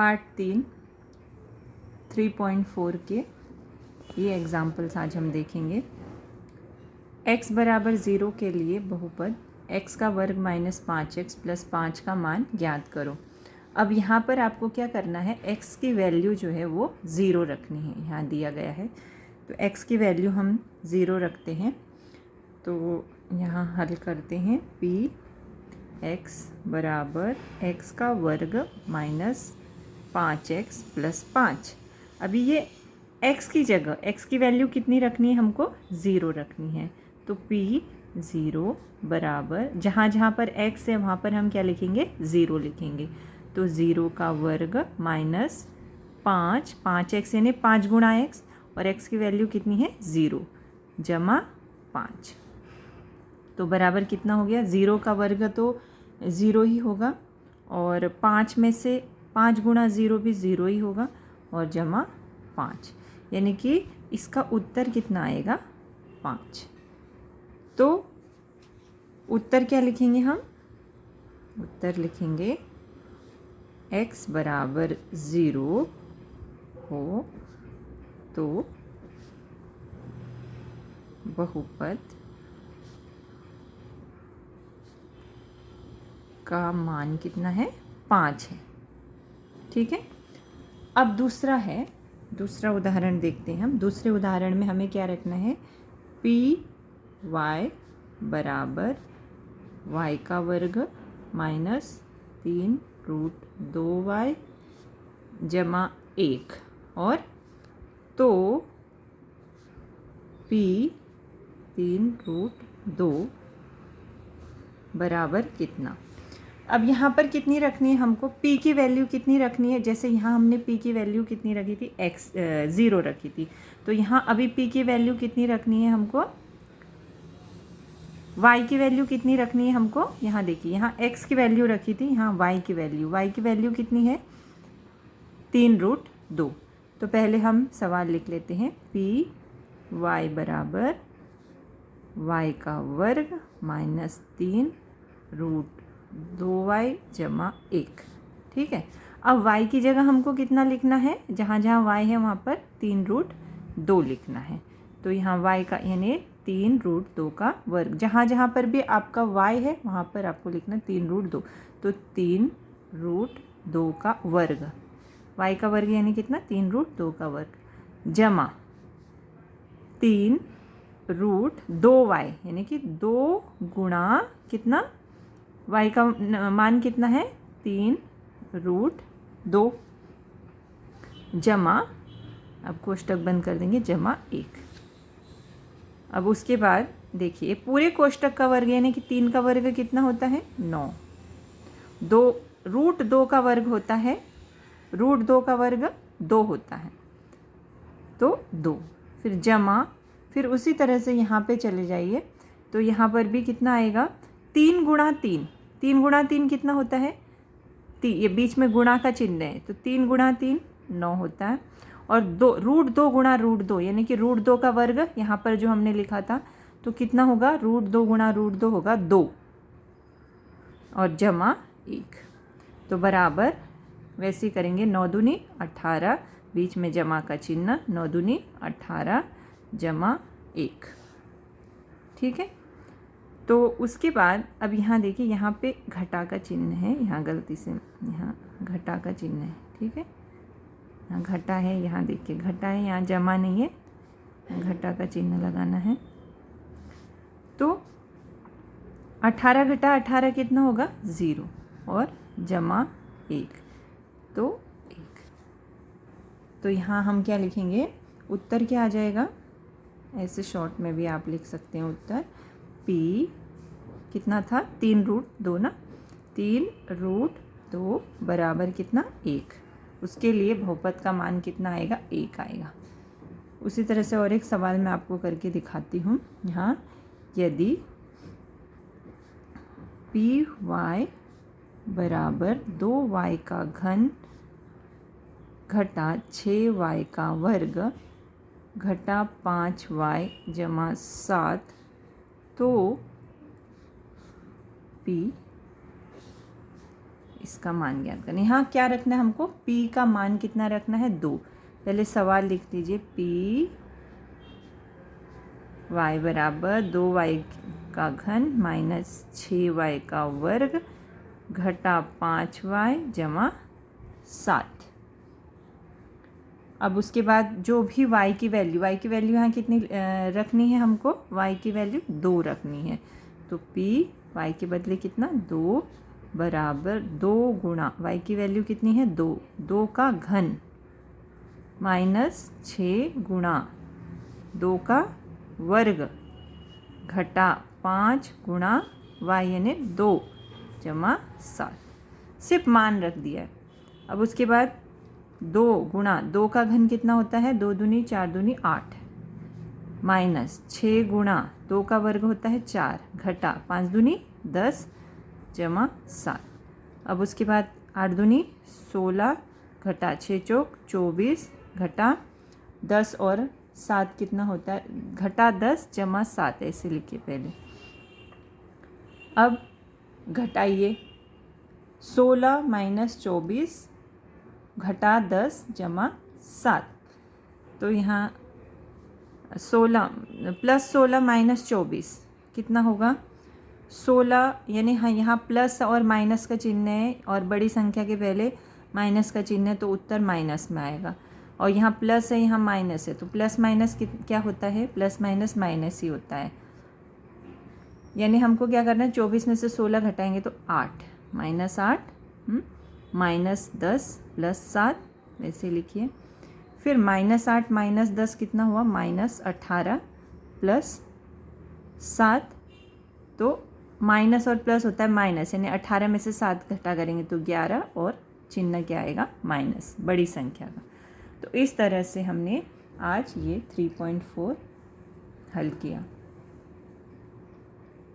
Part 3.4 के ये examples आज हम देखेंगे। x बराबर 0 के लिए बहुपद x का वर्ग माइनस 5x प्लस 5 का मान ज्ञात करो। अब यहाँ पर आपको क्या करना है, x की वैल्यू जो है वो 0 रखनी है। यहाँ दिया गया है तो x की वैल्यू हम 0 रखते हैं। तो यहाँ हल करते हैं p x बराबर x का वर्ग माइनस 5x प्लस 5। अभी ये x की जगह x की वैल्यू कितनी रखनी है, हमको 0 रखनी है। तो p 0 बराबर जहाँ जहाँ पर x है वहाँ पर हम क्या लिखेंगे, 0 लिखेंगे। तो 0 का वर्ग माइनस 5x यानी 5 गुणा x, और x की वैल्यू कितनी है 0 जमा 5। तो बराबर कितना हो गया, 0 का वर्ग तो 0 ही होगा, और 5 में से 5 गुणा 0 भी 0 ही होगा, और जमा 5, यानी कि इसका उत्तर कितना आएगा 5। तो उत्तर क्या लिखेंगे हम, उत्तर लिखेंगे x बराबर 0 हो तो बहुपद का मान कितना है, 5 है। ठीक है। अब दूसरा उदाहरण देखते हैं हम। दूसरे उदाहरण में हमें क्या रखना है, पी वाई बराबर y का वर्ग माइनस 3√2y जमा 1, और तो p 3√2 बराबर कितना। अब यहाँ पर कितनी रखनी है हमको, p की वैल्यू कितनी रखनी है। जैसे यहाँ हमने p की वैल्यू कितनी रखी थी, 0 रखी थी। तो यहाँ अभी p की वैल्यू कितनी रखनी है हमको, y की वैल्यू कितनी रखनी है हमको। यहाँ देखिए, यहाँ x की वैल्यू रखी थी, यहाँ y की वैल्यू कितनी है 3√2। तो पहले हम सवाल लिख लेते हैं, p y बराबर y का वर्ग माइनस 3√2y जमा 1। ठीक है। अब y की जगह हमको कितना लिखना है, जहाँ जहाँ y है वहाँ पर 3√2 लिखना है। तो यहाँ y का यानी 3√2 का वर्ग, जहाँ जहाँ पर भी आपका y है वहाँ पर आपको लिखना 3√2। तो 3√2 का वर्ग, y का वर्ग यानी कितना 3√2 का वर्ग जमा 3√2y यानी कि 2 गुणा कितना, y का मान कितना है 3√2 जमा, अब कोष्टक बंद कर देंगे, जमा 1। अब उसके बाद देखिए पूरे कोष्टक का वर्ग यानी कि 3 का वर्ग कितना होता है 9, 2√2 का वर्ग होता है, √2 का वर्ग 2 होता है, तो 2, फिर जमा, फिर उसी तरह से यहाँ पे चले जाइए। तो यहाँ पर भी कितना आएगा 3 गुणा 3, 3 गुणा 3 कितना होता है, ये बीच में गुणा का चिन्ह है, तो 3 गुणा 3 9 होता है, और 2√2 गुणा √2 यानी कि √2 का वर्ग यहाँ पर जो हमने लिखा था, तो कितना होगा √2 गुणा √2 होगा 2, और जमा 1। तो बराबर वैसे ही करेंगे, 9 दूनी 18, बीच में जमा का चिन्ह, 9 दूनी 18 जमा 1। ठीक है। तो उसके बाद अब यहाँ देखिए, यहाँ पे घटा का चिन्ह है, यहाँ गलती से यहाँ घटा का चिन्ह है। ठीक है, यहाँ घटा है, यहाँ देखिए घटा है, यहाँ जमा नहीं है, घटा का चिन्ह लगाना है। तो 18 घटा 18 कितना होगा 0, और जमा 1, तो 1। तो यहाँ हम क्या लिखेंगे, उत्तर क्या आ जाएगा, ऐसे शॉर्ट में भी आप लिख सकते हैं उत्तर, p कितना था 3√2 ना, 3√2 बराबर कितना 1। उसके लिए बहुपद का मान कितना आएगा 1 आएगा। उसी तरह से और एक सवाल मैं आपको करके दिखाती हूँ। यहाँ यदि पी वाई बराबर 2y का घन घटा 6y का वर्ग घटा 5y जमा 7, तो p इसका मान ज्ञात करना। यहाँ क्या रखना है हमको, p का मान कितना रखना है 2। पहले सवाल लिख लीजिए, p y बराबर 2y का घन माइनस 6y का वर्ग घटा 5y जमा 7। अब उसके बाद जो भी y की वैल्यू यहाँ कितनी रखनी है हमको, y की वैल्यू 2 रखनी है। तो p y के बदले कितना 2 बराबर 2 गुणा y की वैल्यू कितनी है 2, 2 का घन माइनस 6 गुणा 2 का वर्ग घटा 5 गुणा y यानी 2 जमा 7। सिर्फ मान रख दिया है। अब उसके बाद 2 गुणा 2 का घन कितना होता है, 2 दूनी 4 दूनी 8 माइनस 6 गुणा 2 का वर्ग होता है 4 घटा 5 दूनी 10 जमा 7। अब उसके बाद 8 दूनी 16 घटा 6 चौक 24 घटा 10 और 7 कितना होता है, घटा 10 जमा 7 ऐसे लिखिए पहले। अब घटाइए 16 माइनस 24 घटा 10 जमा 7। तो यहाँ 16 प्लस 16 माइनस 24 कितना होगा 16, यानी हाँ यहाँ प्लस और माइनस का चिन्ह है और बड़ी संख्या के पहले माइनस का चिन्ह है तो उत्तर माइनस में आएगा। और यहाँ प्लस है यहाँ माइनस है तो प्लस माइनस क्या होता है, प्लस माइनस माइनस ही होता है। यानी हमको क्या करना है, 24 में से 16 घटाएंगे तो 8 माइनस 8 माइनस 10 प्लस 7 वैसे लिखिए। फिर माइनस 8 माइनस 10 कितना हुआ, माइनस 18 प्लस 7। तो माइनस और प्लस होता है माइनस, यानी 18 में से 7 घटा करेंगे तो 11 और चिन्ह क्या आएगा माइनस, बड़ी संख्या का। तो इस तरह से हमने आज ये 3.4 हल किया।